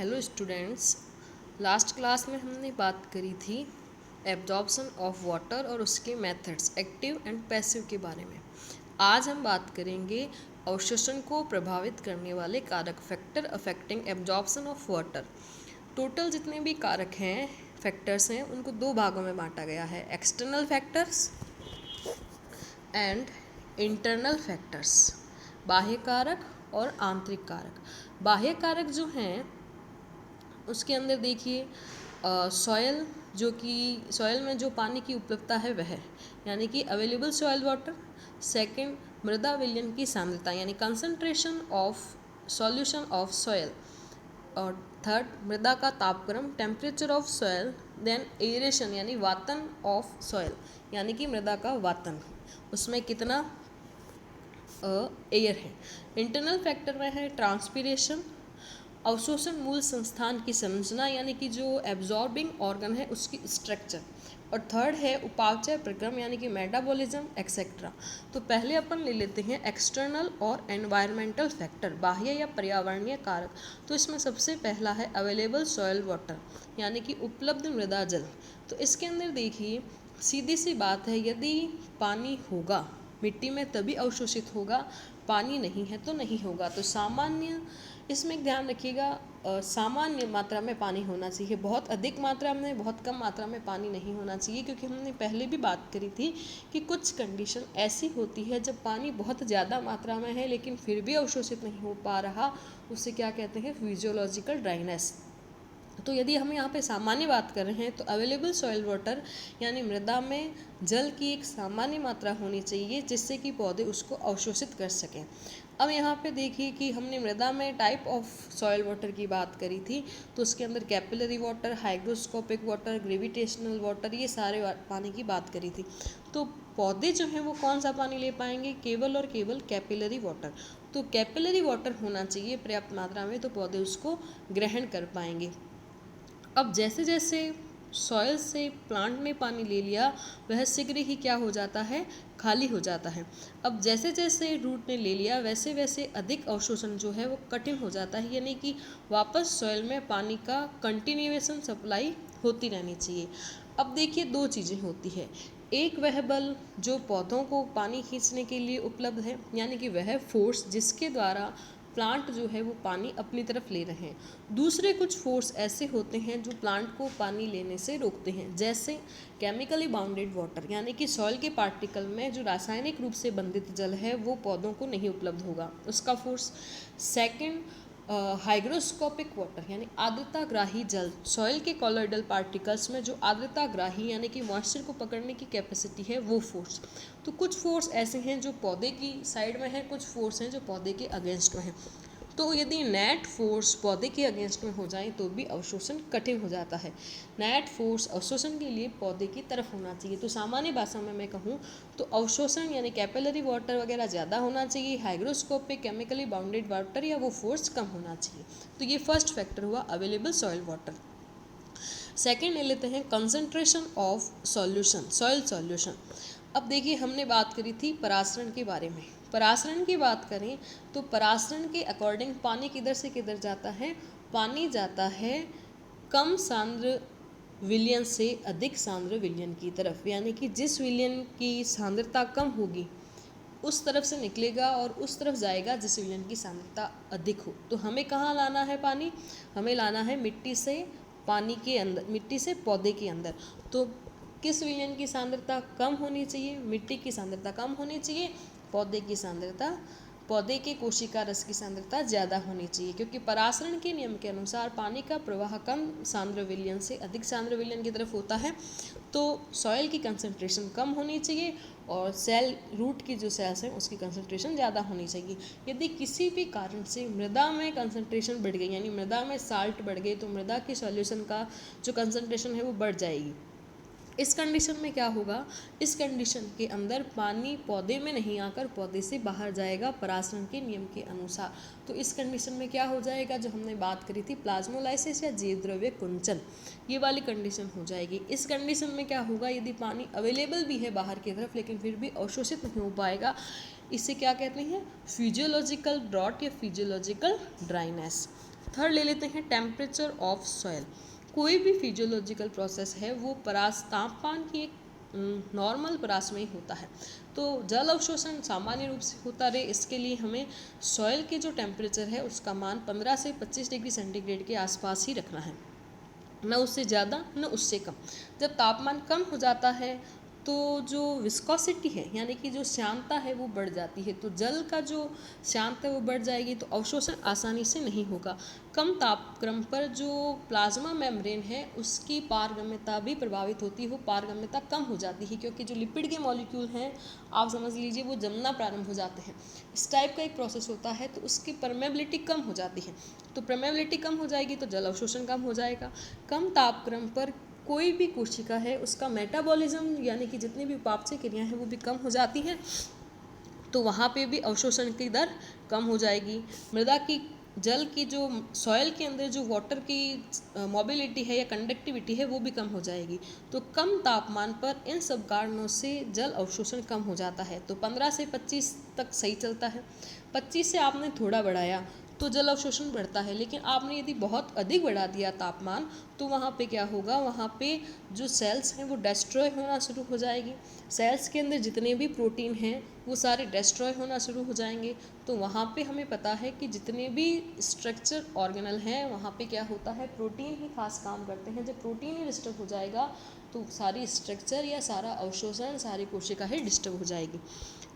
Hello students. Last class में हमने बात करी थी एब्जॉर्प्शन ऑफ वाटर और उसके मेथड्स एक्टिव एंड पैसिव के बारे में। आज हम बात करेंगे अवशोषण को प्रभावित करने वाले कारक factor affecting absorption of water. Total जितने भी कारक हैं फैक्टर्स हैं उनको दो भागों में बांटा गया है, external factors and internal factors, बाह्य कारक और आंतरिक कारक। बाह्य कारक जो हैं उसके अंदर देखिए सॉयल, जो कि सॉयल में जो पानी की उपलब्धता है वह यानी कि अवेलेबल सॉयल वाटर। सेकंड, मृदा विलयन की सांद्रता यानी concentration of solution of soil. और थर्ड, मृदा का तापक्रम temperature of soil. Then aeration यानी वातन ऑफ सॉयल यानी कि मृदा का वातन, उसमें कितना एयर है। इंटरनल फैक्टर में है ट्रांसपीरेशन, अवशोषण मूल संस्थान की संरचना यानी कि जो एब्जॉर्बिंग ऑर्गन है उसकी स्ट्रक्चर। और थर्ड है उपापचय प्रक्रम यानी कि मेटाबॉलिज्म एक्सेट्रा। तो पहले अपन ले लेते हैं एक्सटर्नल और एनवायरमेंटल फैक्टर, बाह्य या पर्यावरणीय कारक। तो इसमें सबसे पहला है अवेलेबल सॉयल वाटर यानी कि उपलब्ध मृदा जल। तो इसके अंदर देखिए सीधी सी बात है, यदि पानी होगा मिट्टी में तभी अवशोषित होगा, पानी नहीं है तो नहीं होगा। तो सामान्य इसमें एक ध्यान रखिएगा, सामान्य मात्रा में पानी होना चाहिए, बहुत अधिक मात्रा में बहुत कम मात्रा में पानी नहीं होना चाहिए। क्योंकि हमने पहले भी बात करी थी कि कुछ कंडीशन ऐसी होती है जब पानी बहुत ज़्यादा मात्रा में है लेकिन फिर भी अवशोषित नहीं हो पा रहा, उसे क्या कहते हैं, फिजियोलॉजिकल ड्राइनेस। तो यदि हम यहाँ पे सामान्य बात कर रहे हैं तो अवेलेबल सॉइल वाटर यानी मृदा में जल की एक सामान्य मात्रा होनी चाहिए जिससे कि पौधे उसको अवशोषित कर सकें। अब यहाँ पे देखिए कि हमने मृदा में टाइप ऑफ सॉइल वाटर की बात करी थी, तो उसके अंदर capillary water, hygroscopic water, gravitational water, ये सारे पानी की बात करी थी। तो पौधे जो हैं वो कौन सा पानी ले पाएंगे, केवल और केवल कैपिलरी वाटर। तो कैपिलरी वाटर होना चाहिए पर्याप्त मात्रा में, तो पौधे उसको ग्रहण कर पाएंगे। अब जैसे जैसे सॉइल से प्लांट ने पानी ले लिया वह शीघ्र ही क्या हो जाता है, खाली हो जाता है। अब जैसे जैसे रूट ने ले लिया वैसे वैसे अधिक अवशोषण जो है वो कठिन हो जाता है, यानी कि वापस सॉइल में पानी का कंटिन्यूएशन सप्लाई होती रहनी चाहिए। अब देखिए दो चीज़ें होती है, एक वह बल जो पौधों को पानी खींचने के लिए उपलब्ध है यानी कि वह फोर्स जिसके द्वारा प्लांट जो है वो पानी अपनी तरफ ले रहे हैं। दूसरे कुछ फोर्स ऐसे होते हैं जो प्लांट को पानी लेने से रोकते हैं, जैसे केमिकली बाउंडेड वाटर यानी कि सॉइल के पार्टिकल में जो रासायनिक रूप से बंधित जल है वो पौधों को नहीं उपलब्ध होगा, उसका फोर्स। सेकंड, हाइग्रोस्कोपिक वाटर यानी आर्द्रताग्राही जल, सॉइल के कॉलोइडल पार्टिकल्स में जो आर्द्रताग्राही यानी कि मॉइस्चर को पकड़ने की कैपेसिटी है वो फोर्स। तो कुछ फोर्स ऐसे हैं जो पौधे की साइड में है, कुछ फोर्स हैं जो पौधे के अगेंस्ट में हैं। तो यदि नेट फोर्स पौधे के अगेंस्ट में हो जाए तो भी अवशोषण कठिन हो जाता है। नेट फोर्स अवशोषण के लिए पौधे की तरफ होना चाहिए। तो सामान्य भाषा में मैं कहूँ तो अवशोषण यानी कैपिलरी वाटर वगैरह ज़्यादा होना चाहिए, हाइग्रोस्कोपिक केमिकली बाउंडेड वाटर या वो फोर्स कम होना चाहिए। तो ये फर्स्ट फैक्टर हुआ अवेलेबल सॉइल वाटर। सेकेंड ले लेते हैं concentration of solution, soil solution. अब देखिए हमने बात करी थी परासरण के बारे में। परासरण की बात करें तो परासरण के अकॉर्डिंग पानी किधर से किधर जाता है, पानी जाता है कम सांद्र विलयन से अधिक सांद्र विलयन की तरफ, यानी कि जिस विलयन की सांद्रता कम होगी उस तरफ से निकलेगा और उस तरफ जाएगा जिस विलयन की सांद्रता अधिक हो। तो हमें कहाँ लाना है पानी, हमें लाना है मिट्टी से पानी के अंदर, मिट्टी से पौधे के अंदर। तो किस विलयन की सांद्रता कम होनी चाहिए, मिट्टी की सांद्रता कम होनी चाहिए, पौधे की सांद्रता, पौधे के कोशिका रस की सांद्रता ज़्यादा होनी चाहिए। क्योंकि परासरण के नियम के अनुसार पानी का प्रवाह कम सांद्र विलयन से अधिक सांद्र विलयन की तरफ होता है, तो सॉइल की कंसंट्रेशन कम होनी चाहिए और सेल, रूट की जो सेल्स हैं उसकी कंसंट्रेशन ज़्यादा होनी चाहिए। यदि किसी भी कारण से मृदा में कंसंट्रेशन बढ़ गई यानी मृदा में साल्ट बढ़ गई तो मृदा की सॉल्यूशन का जो कंसंट्रेशन है वो बढ़ जाएगी। इस कंडीशन में क्या होगा, इस कंडीशन के अंदर पानी पौधे में नहीं आकर पौधे से बाहर जाएगा परासरण के नियम के अनुसार। तो इस कंडीशन में क्या हो जाएगा, जो हमने बात करी थी प्लाज्मोलाइसिस या जीव द्रव्य कुंचन, ये वाली कंडीशन हो जाएगी। इस कंडीशन में क्या होगा, यदि पानी अवेलेबल भी है बाहर की तरफ लेकिन फिर भी अवशोषित नहीं हो पाएगा, इसे क्या कहते हैं, फिजियोलॉजिकल ड्रॉट या फिजियोलॉजिकल ड्राइनेस। थर्ड ले लेते हैं टेम्परेचर ऑफ सॉयल। कोई भी फिजियोलॉजिकल प्रोसेस है वो परास तापमान की एक नॉर्मल परास में ही होता है। तो जल अवशोषण सामान्य रूप से होता रहे, इसके लिए हमें सॉयल के जो टेम्परेचर है उसका मान 15 से 25 डिग्री सेंटीग्रेड के आसपास ही रखना है, न उससे ज़्यादा न उससे कम। जब तापमान कम हो जाता है तो जो विस्कोसिटी है यानी कि जो श्यानता है वो बढ़ जाती है। तो जल का जो श्यानता है वो बढ़ जाएगी तो अवशोषण आसानी से नहीं होगा। कम तापक्रम पर जो प्लाज्मा मेम्ब्रेन है उसकी पारगम्यता भी प्रभावित होती है, वो पारगम्यता कम हो जाती है, क्योंकि जो लिपिड के मॉलिक्यूल हैं आप समझ लीजिए वो जमना प्रारंभ हो जाते हैं। इस टाइप का एक प्रोसेस होता है, तो उसकी परमेबिलिटी कम हो जाती है। तो परमेबिलिटी कम हो जाएगी तो जल अवशोषण कम हो जाएगा। कम तापक्रम पर कोई भी कोशिका है उसका मेटाबॉलिज्म यानी कि जितनी भी उपापचय क्रियाएं हैं वो भी कम हो जाती हैं, तो वहाँ पे भी अवशोषण की दर कम हो जाएगी। मृदा की जल की जो सॉयल के अंदर जो वाटर की मोबिलिटी है या कंडक्टिविटी है वो भी कम हो जाएगी। तो कम तापमान पर इन सब कारणों से जल अवशोषण कम हो जाता है। तो 15 से 25 तक सही चलता है। 25 से आपने थोड़ा बढ़ाया तो जल अवशोषण बढ़ता है, लेकिन आपने यदि बहुत अधिक बढ़ा दिया तापमान तो वहाँ पे क्या होगा, वहाँ पे जो सेल्स हैं वो डिस्ट्रॉय होना शुरू हो जाएगी। सेल्स के अंदर जितने भी प्रोटीन हैं वो सारे डिस्ट्रॉय होना शुरू हो जाएंगे। तो वहाँ पे हमें पता है कि जितने भी स्ट्रक्चर ऑर्गेनल हैं वहाँ पे क्या होता है, प्रोटीन ही खास काम करते हैं। जब प्रोटीन ही डिस्टर्ब हो जाएगा तो सारी स्ट्रक्चर या सारा अवशोषण, सारी कोशिका ही डिस्टर्ब हो जाएगी।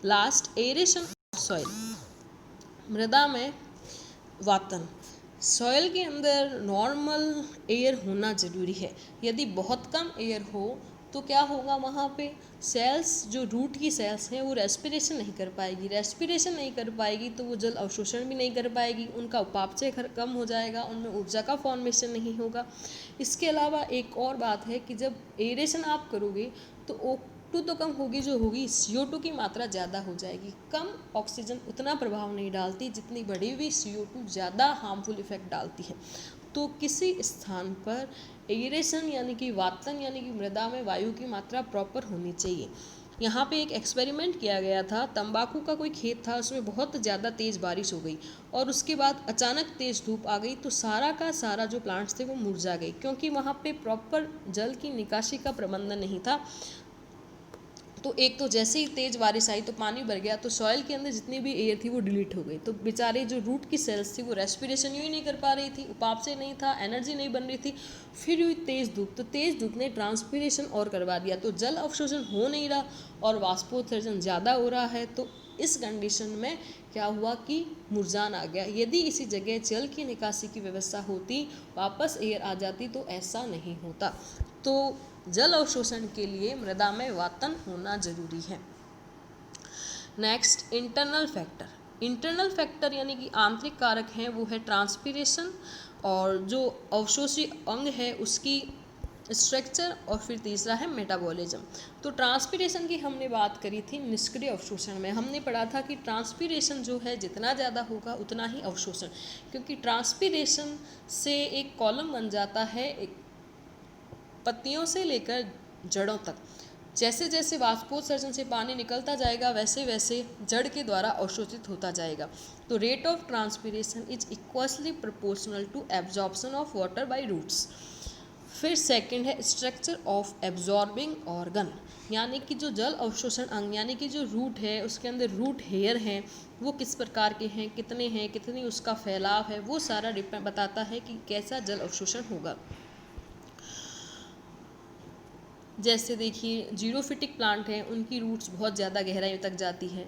Last, aeration of soil. मृदा में वातन। सॉइल के अंदर नॉर्मल एयर होना ज़रूरी है। यदि बहुत कम एयर हो तो क्या होगा, वहाँ पे सेल्स, जो रूट की सेल्स हैं वो रेस्पिरेशन नहीं कर पाएगी। रेस्पिरेशन नहीं कर पाएगी तो वो जल अवशोषण भी नहीं कर पाएगी, उनका उपापचय कम हो जाएगा, उनमें ऊर्जा का फॉर्मेशन नहीं होगा। इसके अलावा एक और बात है कि जब एरेशन आप करोगे तो O2 तो कम होगी, जो होगी CO2 की मात्रा ज़्यादा हो जाएगी। कम ऑक्सीजन उतना प्रभाव नहीं डालती जितनी बढ़ी हुई CO2 ज़्यादा हार्मफुल इफेक्ट डालती है। तो किसी स्थान पर एरेशन यानी कि वातन यानी कि मृदा में वायु की मात्रा प्रॉपर होनी चाहिए। यहाँ पे एक एक्सपेरिमेंट किया गया था, तंबाकू का कोई खेत था, उसमें बहुत ज़्यादा तेज़ बारिश हो गई और उसके बाद अचानक तेज़ धूप आ गई तो सारा का सारा जो प्लांट्स थे वो मुरझा गए, क्योंकि वहाँ पे प्रॉपर जल की निकासी का प्रबंधन नहीं था। तो एक तो जैसे ही तेज़ बारिश आई तो पानी भर गया, तो सॉइल के अंदर जितनी भी एयर थी वो डिलीट हो गई। तो बेचारे जो रूट की सेल्स थी वो रेस्पिरेशन यूँ ही नहीं कर पा रही थी, उपापचय नहीं था, एनर्जी नहीं बन रही थी। फिर हुई तेज़ धूप, तो तेज़ धूप ने ट्रांसपीरेशन और करवा दिया, तो जल अवशोषण हो नहीं रहा और वाष्पोत्सर्जन ज़्यादा हो रहा है। तो इस कंडीशन में क्या हुआ कि मुरझान आ गया। यदि इसी जगह जल की निकासी की व्यवस्था होती, वापस एयर आ जाती, तो ऐसा नहीं होता। तो जल अवशोषण के लिए मृदा में वातन होना जरूरी है। Next, internal factor. Internal factor यानी कि आंतरिक कारक हैं, वो है ट्रांसपीरेशन और जो अवशोषी अंग है उसकी स्ट्रक्चर, और फिर तीसरा है मेटाबॉलिज्म। तो ट्रांसपीरेशन की हमने बात करी थी निष्क्रिय अवशोषण में। हमने पढ़ा था कि ट्रांसपीरेशन जो है जितना ज़्यादा होगा उतना ही अवशोषण, क्योंकि ट्रांसपीरेशन से एक कॉलम बन जाता है एक पत्तियों से लेकर जड़ों तक। जैसे जैसे वाष्पोत्सर्जन से पानी निकलता जाएगा वैसे वैसे जड़ के द्वारा अवशोषित होता जाएगा। तो rate of transpiration is equally proportional to absorption of water by roots. फिर सेकंड है स्ट्रक्चर ऑफ एब्जॉर्बिंग ऑर्गन, यानी कि जो जल अवशोषण अंग यानी कि जो रूट है उसके अंदर रूट हेयर हैं, वो किस प्रकार के हैं, कितनी उसका फैलाव है, वो सारा बताता है कि कैसा जल अवशोषण होगा। जैसे देखिए जीरोफिटिक प्लांट हैं, उनकी रूट्स बहुत ज़्यादा गहराई तक जाती हैं।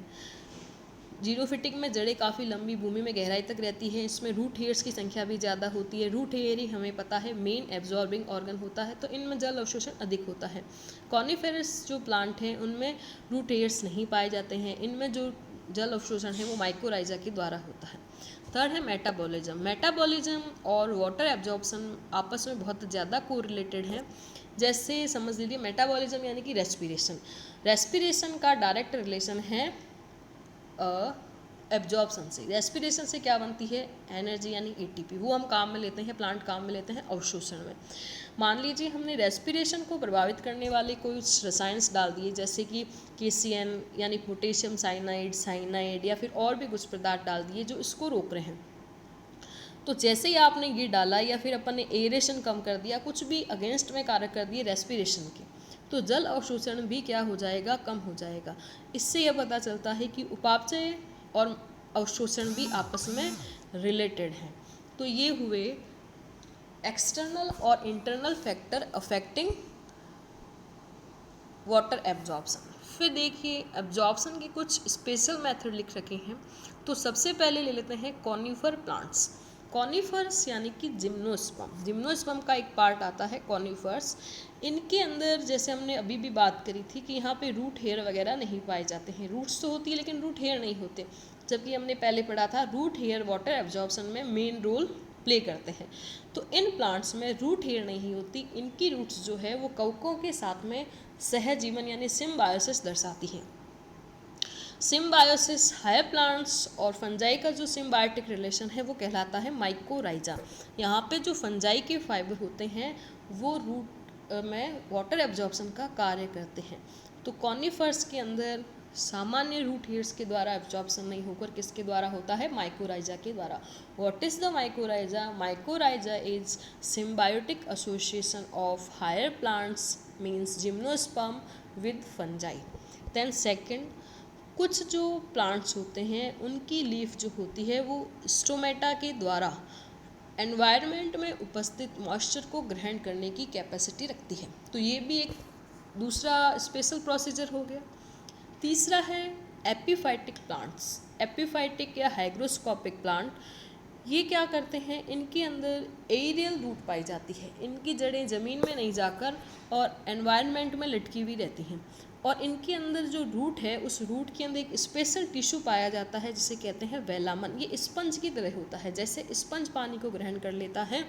जीरोफिटिक में जड़ें काफ़ी लंबी भूमि में गहराई तक रहती हैं, इसमें रूट हेयर्स की संख्या भी ज़्यादा होती है। रूट हेयर ही हमें पता है मेन एब्जॉर्बिंग ऑर्गन होता है, तो इनमें जल अवशोषण अधिक होता है। कॉनिफेरस जो प्लांट हैं उनमें रूट हेयर्स नहीं पाए जाते हैं, इनमें जो जल अवशोषण है वो माइकोराइजा के द्वारा होता है। थर्ड है मेटाबॉलिज्म। मेटाबॉलिज्म और वाटर एब्जॉर्प्शन आपस में बहुत ज़्यादा कोरिलेटेड हैं। जैसे समझ लीजिए मेटाबॉलिज्म यानी कि रेस्पिरेशन, रेस्पिरेशन का डायरेक्ट रिलेशन है एब्जॉर्प्शन से। रेस्पिरेशन से क्या बनती है, एनर्जी यानी एटीपी, वो हम काम में लेते हैं, प्लांट काम में लेते हैं अवशोषण में। मान लीजिए हमने रेस्पिरेशन को प्रभावित करने वाले कोई रसायन डाल दिए, जैसे कि KCN यानी पोटेशियम साइनाइड या फिर और भी कुछ पदार्थ डाल दिए जो इसको रोक रहे हैं, तो जैसे ही आपने ये डाला या फिर अपन ने एरेशन कम कर दिया, कुछ भी अगेंस्ट में कार्य कर दिए रेस्पिरेशन के, तो जल अवशोषण भी क्या हो जाएगा, कम हो जाएगा। इससे यह पता चलता है कि उपापचय और अवशोषण भी आपस में रिलेटेड हैं। तो ये हुए एक्सटर्नल और internal factor affecting water absorption. फिर देखिए एब्जॉर्प्शन के कुछ स्पेशल मेथड लिख रखे हैं। तो सबसे पहले ले लेते हैं कॉनिफर प्लांट्स। कॉनिफर्स यानी कि जिम्नोस्पर्म, जिम्नोस्पर्म का एक पार्ट आता है कॉनिफर्स। इनके अंदर जैसे हमने अभी भी बात करी थी कि यहाँ पे रूट हेयर वगैरह नहीं पाए जाते हैं, रूट्स तो होती है लेकिन रूट हेयर नहीं होते, जबकि हमने पहले पढ़ा था रूट हेयर वाटर एब्जॉर्प्शन में मेन रोल प्ले करते हैं। तो इन प्लांट्स में रूट हेयर नहीं होती, इनकी रूट्स जो है वो कवकों के साथ में सहजीवन यानी सिम्बायोसिस दर्शाती है। सिम्बायोसिस हायर प्लांट्स और फंजाई का जो सिम्बायोटिक रिलेशन है वो कहलाता है माइकोराइजा। यहाँ पे जो फंजाई के फाइबर होते हैं वो रूट में वाटर एब्जॉर्प्शन का कार्य करते हैं। तो कॉनिफर्स के अंदर सामान्य रूट हेयर्स के द्वारा एब्जॉर्प्शन नहीं होकर किसके द्वारा होता है, माइकोराइजा के द्वारा। What is the mycorrhiza? Mycorrhiza is symbiotic association of higher plants means gymnosperm with fungi. Then second, कुछ जो प्लांट्स होते हैं उनकी लीफ जो होती है वो स्टोमेटा के द्वारा एनवायरनमेंट में उपस्थित मॉइस्चर को ग्रहण करने की कैपेसिटी रखती है। तो ये भी एक दूसरा स्पेशल प्रोसीजर हो गया। तीसरा है एपीफाइटिक प्लांट्स। एपीफाइटिक या हाइग्रोस्कोपिक प्लांट, ये क्या करते हैं, इनके अंदर एरियल रूट पाई जाती है, इनकी जड़ें ज़मीन में नहीं जाकर और एनवायरनमेंट में लटकी हुई रहती हैं, और इनके अंदर जो रूट है उस रूट के अंदर एक स्पेशल टिश्यू पाया जाता है जिसे कहते हैं वेलामन। ये स्पंज की तरह होता है, जैसे स्पंज पानी को ग्रहण कर लेता है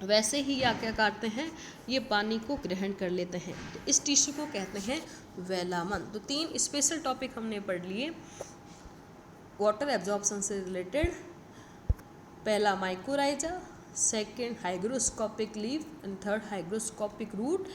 वैसे ही या क्या करते हैं, ये पानी को ग्रहण कर लेते हैं। तो इस टिश्यू को कहते हैं वेलामन। तो 3 स्पेशल टॉपिक हमने पढ़ लिए वाटर एब्जॉर्प्शन से रिलेटेड। पहला mycorrhiza, second hygroscopic leaf and third hygroscopic root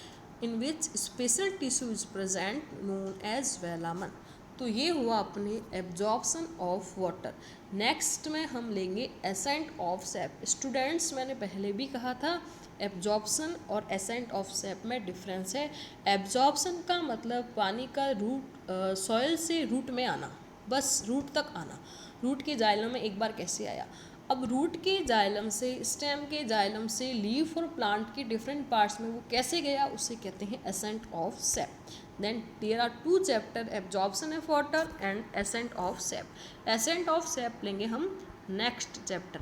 in which special tissue is present known as velamen. तो ये हुआ अपने एब्जॉर्प्शन ऑफ वाटर। नेक्स्ट में हम लेंगे एसेंट ऑफ सैप। स्टूडेंट्स, मैंने पहले भी कहा था एब्जॉर्प्शन और एसेंट ऑफ सैप में डिफरेंस है। एब्जॉर्प्शन का मतलब पानी का रूट सॉइल से रूट में आना, बस रूट तक आना, रूट के जाइलम में एक बार कैसे आया। अब रूट के जाइलम से, स्टेम के जाइलम से लीफ और प्लांट के डिफरेंट पार्ट्स में वो कैसे गया, उसे कहते हैं ascent of SAP. Then there are 2 chapter, absorption of water and ascent of sap। ascent of sap लेंगे हम नेक्स्ट चैप्टर।